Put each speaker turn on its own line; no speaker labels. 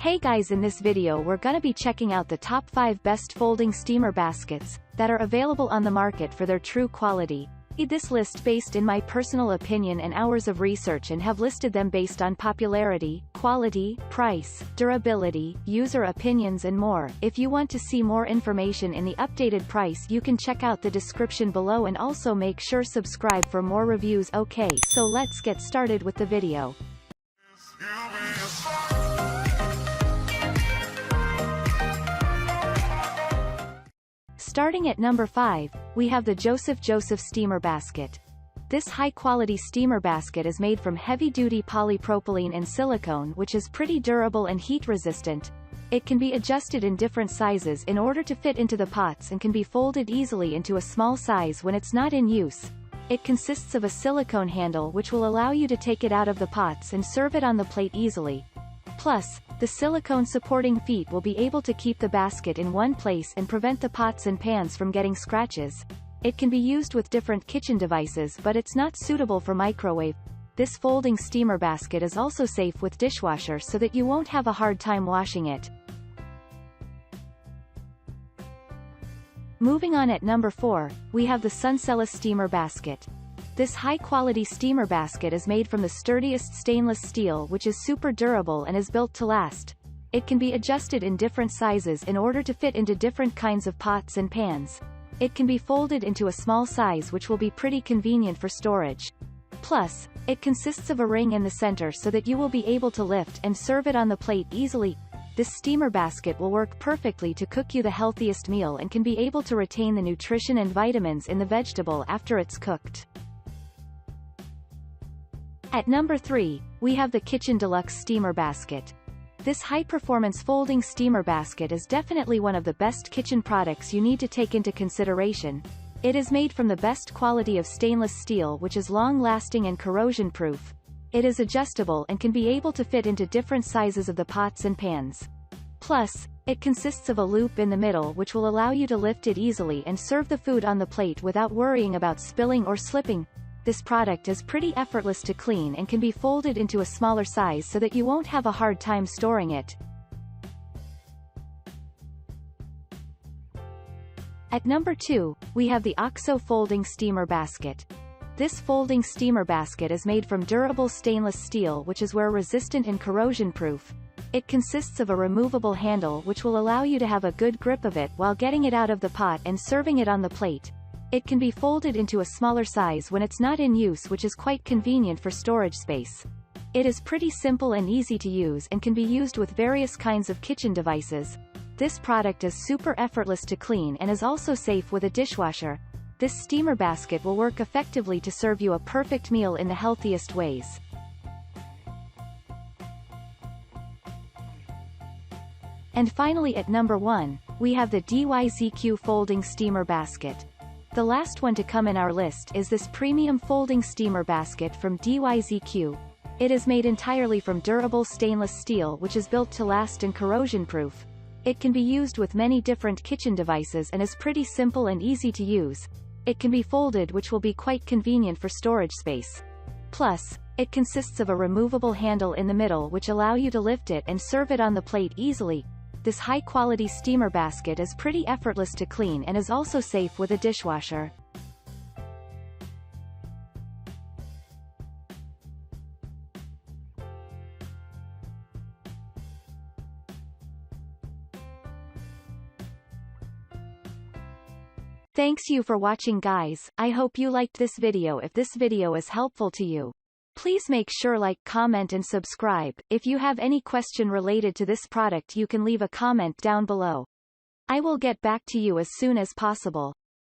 Hey guys, in this video we're gonna be checking out the top 5 best folding steamer baskets that are available on the market for their true quality. This list based in my personal opinion and hours of research, and have listed them based on popularity, quality, price, durability, user opinions and more. If you want to see more information in the updated price, you can check out the description below, and also make sure subscribe for more reviews. Okay, so let's get started with the video. Starting at number 5, we have the Joseph Steamer Basket. This high-quality steamer basket is made from heavy-duty polypropylene and silicone, which is pretty durable and heat-resistant. It can be adjusted in different sizes in order to fit into the pots, and can be folded easily into a small size when it's not in use. It consists of a silicone handle which will allow you to take it out of the pots and serve it on the plate easily. Plus, the silicone supporting feet will be able to keep the basket in one place and prevent the pots and pans from getting scratches. It can be used with different kitchen devices, but it's not suitable for microwave. This folding steamer basket is also safe with dishwasher, so that you won't have a hard time washing it. Moving on, at number 4, we have the Suncella Steamer Basket. This high-quality steamer basket is made from the sturdiest stainless steel, which is super durable and is built to last. It can be adjusted in different sizes in order to fit into different kinds of pots and pans. It can be folded into a small size, which will be pretty convenient for storage. Plus, it consists of a ring in the center so that you will be able to lift and serve it on the plate easily. This steamer basket will work perfectly to cook you the healthiest meal, and can be able to retain the nutrition and vitamins in the vegetable after it's cooked. At number 3, we have the Kitchen Deluxe Steamer Basket. This high-performance folding steamer basket is definitely one of the best kitchen products you need to take into consideration. It is made from the best quality of stainless steel, which is long-lasting and corrosion-proof. It is adjustable and can be able to fit into different sizes of the pots and pans. Plus, it consists of a loop in the middle which will allow you to lift it easily and serve the food on the plate without worrying about spilling or slipping. This product is pretty effortless to clean and can be folded into a smaller size so that you won't have a hard time storing it. At number 2, we have the OXO Folding Steamer Basket. This folding steamer basket is made from durable stainless steel, which is wear-resistant and corrosion-proof. It consists of a removable handle which will allow you to have a good grip of it while getting it out of the pot and serving it on the plate. It can be folded into a smaller size when it's not in use, which is quite convenient for storage space. It is pretty simple and easy to use, and can be used with various kinds of kitchen devices. This product is super effortless to clean and is also safe with a dishwasher. This steamer basket will work effectively to serve you a perfect meal in the healthiest ways. And finally, at number 1, we have the DYZQ Folding Steamer Basket. The last one to come in our list is this premium folding steamer basket from DYZQ. It is made entirely from durable stainless steel, which is built to last and corrosion-proof. It can be used with many different kitchen devices and is pretty simple and easy to use. It can be folded, which will be quite convenient for storage space. Plus, it consists of a removable handle in the middle which allow you to lift it and serve it on the plate easily. This high-quality steamer basket is pretty effortless to clean and is also safe with a dishwasher. Thanks you for watching, guys. I hope you liked this video. If this video is helpful to you, please make sure like, comment and subscribe. If you have any question related to this product, you can leave a comment down below. I will get back to you as soon as possible.